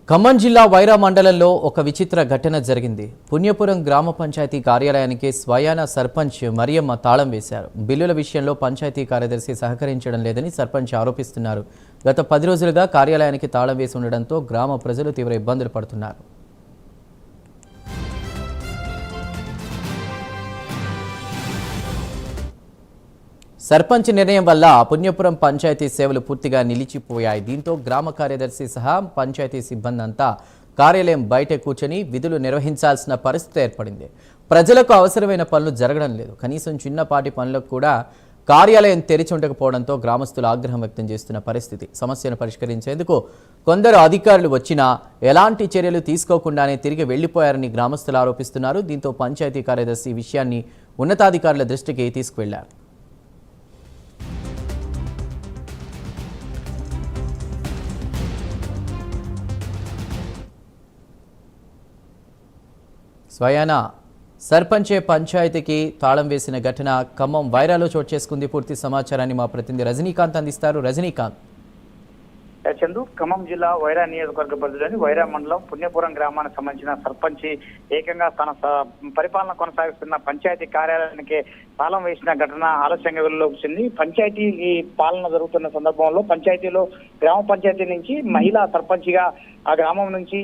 ఖమ్మం జిల్లా వైరా మండలంలో ఒక విచిత్ర ఘటన జరిగింది. పుణ్యపురం గ్రామ పంచాయతీ కార్యాలయానికి స్వయాన సర్పంచ్ మరియమ్మ తాళం వేశారు. బిల్లుల విషయంలో పంచాయతీ కార్యదర్శి సహకరించడం లేదని సర్పంచ్ ఆరోపిస్తున్నారు. గత 10 రోజులుగా కార్యాలయానికి తాళం వేసి ఉండడంతో గ్రామ ప్రజలు తీవ్ర ఇబ్బందులు పడుతున్నారు. సర్పంచ్ నిర్ణయం వల్ల పుణ్యపురం పంచాయతీ సేవలు పూర్తిగా నిలిచిపోయాయి. దీంతో గ్రామ కార్యదర్శి సహా పంచాయతీ సిబ్బంది అంతా కార్యాలయం బయట కూర్చొని విధులు నిర్వహించాల్సిన పరిస్థితి ఏర్పడింది. ప్రజలకు అవసరమైన పనులు జరగడం లేదు. కనీసం చిన్నపాటి పనులకు కూడా కార్యాలయం తెరిచి ఉండకపోవడంతో గ్రామస్తులు ఆగ్రహం వ్యక్తం చేస్తున్న పరిస్థితి. సమస్యను పరిష్కరించేందుకు కొందరు అధికారులు వచ్చినా ఎలాంటి చర్యలు తీసుకోకుండానే తిరిగి వెళ్లిపోయారని గ్రామస్తులు ఆరోపిస్తున్నారు. దీంతో పంచాయతీ కార్యదర్శి ఈ విషయాన్ని ఉన్నతాధికారుల దృష్టికి తీసుకువెళ్లారు. స్వయాన సర్పంచే పంచాయతీకి తాళం వేసిన ఘటన ఖమ్మం వైరాలో చోటు చేసుకుంది. పూర్తి సమాచారాన్ని మా ప్రతినిధి రజనీకాంత్ అందిస్తారు. రజనీకాంత్. చందు, ఖమ్మం జిల్లా వైరా నియోజకవర్గ పరిధిలోని వైరా మండలం పుణ్యపురం గ్రామానికి సంబంధించిన సర్పంచ్ ఏకంగా తన పరిపాలన కొనసాగిస్తున్న పంచాయతీ కార్యాలయానికి తాళం వేసిన ఘటన ఆలస్యంగా వెలుగులోకి వచ్చింది. పంచాయతీ పాలన జరుగుతున్న సందర్భంలో పంచాయతీలో గ్రామ పంచాయతీ నుంచి మహిళా సర్పంచ్గా ఆ గ్రామం నుంచి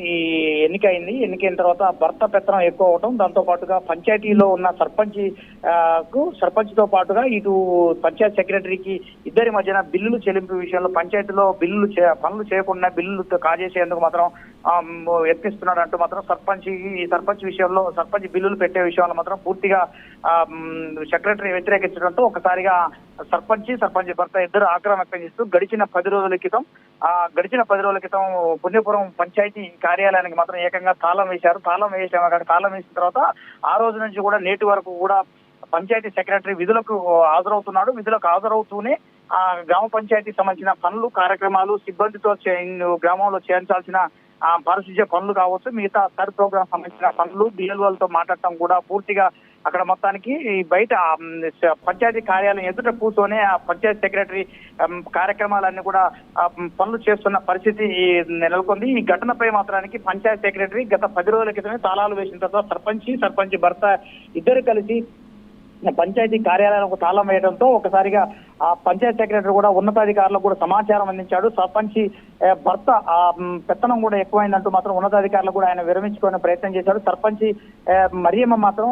ఎన్నికైన తర్వాత భర్త పెత్తనం ఎక్కువ అవడం, దాంతో పాటుగా పంచాయతీలో ఉన్న సర్పంచ్ తో పాటుగా ఇటు పంచాయతీ సెక్రటరీకి ఇద్దరి మధ్యన బిల్లులు చెల్లింపు విషయంలో పంచాయతీలో పనులు చేయకుండా బిల్లులు కాజేసేందుకు మాత్రం యత్నిస్తున్నాడు అంటూ మాత్రం సర్పంచ్ విషయంలో సర్పంచ్ బిల్లులు పెట్టే విషయంలో మాత్రం పూర్తిగా సెక్రటరీ వ్యతిరేకించడంతో ఒకసారిగా సర్పంచ్ భర్త ఇద్దరు ఆగ్రహం వ్యక్తం చేస్తూ గడిచిన 10 రోజుల క్రితం పుణ్యపురం పంచాయతీ కార్యాలయానికి మాత్రం ఏకంగా తాళం వేశారు. తాళం వేసిన తర్వాత ఆ రోజు నుంచి కూడా నేటి వరకు కూడా పంచాయతీ సెక్రటరీ విధులకు హాజరవుతూనే ఆ గ్రామ పంచాయతీ సంబంధించిన పనులు కార్యక్రమాలు సిబ్బందితో గ్రామంలో చేయించాల్సిన పారిశుధ్య పనులు కావచ్చు, మిగతా సర్ ప్రోగ్రామ్ సంబంధించిన పనులు బిఎల్ఓలతో మాట్లాడటం కూడా పూర్తిగా అక్కడ మొత్తానికి బయట పంచాయతీ కార్యాలయం ఎదుట కూర్చొని ఆ పంచాయతీ సెక్రటరీ కార్యక్రమాలన్నీ కూడా పనులు చేస్తున్న పరిస్థితి నెలకొంది. ఈ ఘటనపై మాత్రానికి పంచాయతీ సెక్రటరీ గత 10 రోజుల క్రితమే తాళాలు వేసిన తర్వాత సర్పంచ్ భర్త ఇద్దరు కలిసి పంచాయతీ కార్యాలయాలకు తాళం వేయడంతో ఒకసారిగా ఆ పంచాయతీ సెక్రటరీ కూడా ఉన్నతాధికారులకు కూడా సమాచారం అందించాడు. సర్పంచ్ భర్త ఆ పెత్తనం కూడా ఎక్కువైందంటూ మాత్రం ఉన్నతాధికారులు కూడా ఆయన విరమించుకునే ప్రయత్నం చేశాడు. సర్పంచ్ మరియమ్మ మాత్రం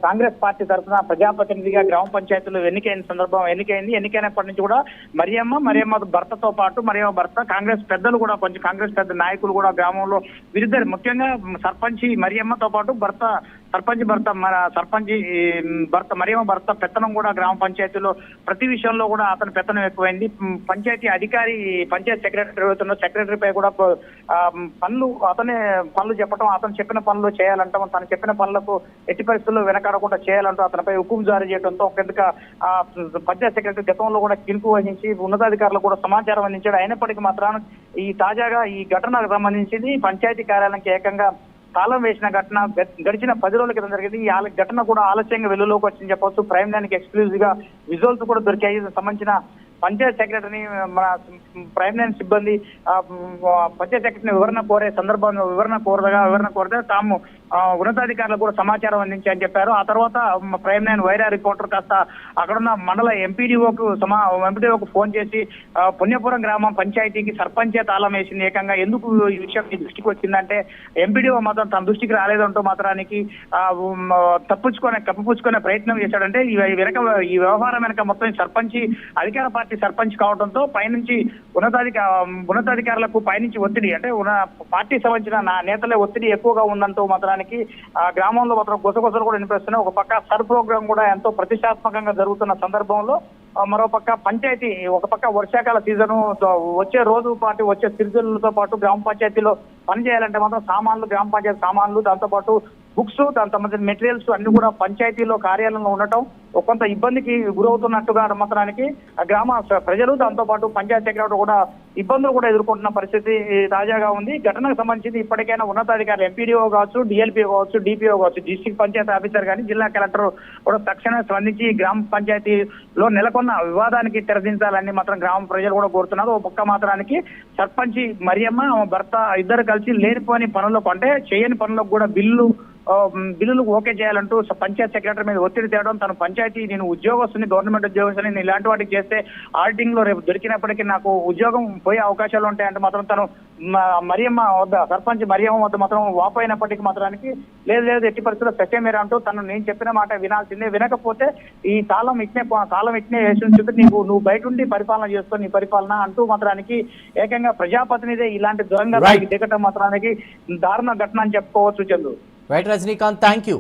కాంగ్రెస్ పార్టీ తరఫున ప్రజాప్రతినిధిగా గ్రామ పంచాయతీలో ఎన్నికైనప్పటి నుంచి కూడా మరియమ్మ భర్తతో పాటు మరియమ్మ భర్త కాంగ్రెస్ పెద్ద నాయకులు కూడా గ్రామంలో వీరిద్దరు ముఖ్యంగా సర్పంచ్ మరియమ్మతో పాటు మరియమ్మ భర్త పెత్తనం కూడా గ్రామ పంచాయతీలో ప్రతి విషయంలో కూడా అతని పెత్తనం ఎక్కువైంది. పంచాయతీ సెక్రటరీపై కూడా పనులు చెప్పడం, అతను చెప్పిన పనులు చేయాలంటాం, తను చెప్పిన పనులకు ఎట్టి పరిస్థితుల్లో వెనకాడకుండా చేయాలంటూ అతనిపై హుకుం జారీ చేయడంతో ఒకందుగా పంచాయతీ సెక్రటరీ గతంలో కూడా కిలుకు వహించి ఉన్నతాధికారులకు కూడా సమాచారం అందించాడు. అయినప్పటికీ మాత్రం తాజాగా ఈ ఘటనకు సంబంధించింది పంచాయతీ కార్యాలయానికి ఏకంగా తాళం వేసిన ఘటన గడిచిన 10 రోజుల క్రితం జరిగింది. ఈ ఘటన కూడా ఆలస్యంగా వెలుగులోకి వచ్చింది చెప్పవచ్చు. ప్రైమ్ లైన్కి ఎక్స్క్లూజివ్ గా విజువల్స్ కూడా దొరికాయి. సంబంధించిన పంచాయత్ సెక్రటరీని మన ప్రైమ్ లైన్ సిబ్బంది పంచాయత్ సెక్రటరీని వివరణ కోరగా తాము ఉన్నతాధికారులకు కూడా సమాచారం అందించాయని చెప్పారు. ఆ తర్వాత ప్రైమ్ లైన్ వైరా రిపోర్టర్ కాస్త అక్కడున్న మండల ఎంపీడీఓకు ఫోన్ చేసి పుణ్యపురం గ్రామం పంచాయతీకి సర్పంచే తాళం వేసింది, ఏకంగా ఎందుకు ఈ విషయం మీ దృష్టికి వచ్చిందంటే ఎంపీడీఓ మాత్రం తన దృష్టికి రాలేదంటూ మాత్రానికి కప్పిపుచ్చుకునే ప్రయత్నం చేశాడంటే ఈ వ్యవహారం వెనక మొత్తం అధికార పార్టీ సర్పంచ్ కావడంతో పైనుంచి ఉన్నతాధికారులకు పైనుంచి ఒత్తిడి అంటే పార్టీ సంబంధించిన నేతలే ఒత్తిడి ఎక్కువగా ఉందంటూ మాత్రానికి ఆ గ్రామంలో మాత్రం గుసగుసలు కూడా వినిపిస్తున్నాయి. ఒక పక్క సర్ ప్రోగ్రామ్ కూడా ఎంతో ప్రతిష్టాత్మకంగా జరుగుతున్న సందర్భంలో మరోపక్క పంచాయతీ ఒక పక్క వర్షాకాల సీజను వచ్చే సిరిజనులతో పాటు గ్రామ పంచాయతీలో పనిచేయాలంటే మాత్రం గ్రామ పంచాయతీ సామాన్లు, దాంతోపాటు బుక్స్, దాని సంబంధించిన మెటీరియల్స్ అన్ని కూడా పంచాయతీలో కార్యాలయంలో ఉండటం కొంత ఇబ్బందికి గురవుతున్నట్టుగా మాత్రానికి గ్రామ ప్రజలు దాంతో పాటు పంచాయతీ సెక్రటరీ కూడా ఇబ్బందులు కూడా ఎదుర్కొంటున్న పరిస్థితి తాజాగా ఉంది. ఘటనకు సంబంధించి ఇప్పటికైనా ఉన్నతాధికారులు ఎంపీడీఓ కావచ్చు, డిఎల్పీఓ కావచ్చు, డిపిఓ కావచ్చు, డిస్ట్రిక్ట్ పంచాయతీ ఆఫీసర్ కానీ జిల్లా కలెక్టర్ కూడా తక్షణమే స్పందించి గ్రామ పంచాయతీలో నెలకొన్న వివాదానికి తెరదించాలని మాత్రం గ్రామ ప్రజలు కూడా కోరుతున్నారు. ఒక పక్క మాత్రానికి సర్పంచ్ మరియమ్మ ఆమె భర్త ఇద్దరు కలిసి లేనిపోని పనులకు అంటే చేయని పనులకు కూడా బిల్లులకు ఓకే చేయాలంటూ పంచాయత్ సెక్రటరీ మీద ఒత్తిడి తేవడం, తను పంచాయతీ నేను ఉద్యోగస్తుని, గవర్నమెంట్ ఉద్యోగస్తుని, నేను ఇలాంటి వాటికి చేస్తే ఆడిటింగ్ లో రేపు దొరికినప్పటికీ నాకు ఉద్యోగం పోయే అవకాశాలు ఉంటాయంటే మాత్రం తను మరియమ్మ వద్ద సర్పంచ్ మరియమ్మ వద్ద మాత్రం వాపోయినప్పటికీ మాత్రానికి లేదు ఎట్టి పరిస్థితుల్లో సత్యమేర అంటూ తను నేను చెప్పిన మాట వినాల్సిందే, వినకపోతే ఈ తాళం ఇట్నే వేసి ఉంచుతూ నువ్వు బయట ఉండి పరిపాలన చేసుకో నీ పరిపాలన అంటూ మాత్రానికి ఏకంగా ప్రజాప్రతినిధి ఇలాంటి దొంగ దిగటం మాత్రానికి దారుణ ఘటన అని చెప్పుకోవచ్చు. Chandu. Right Rajinikanth, thank you.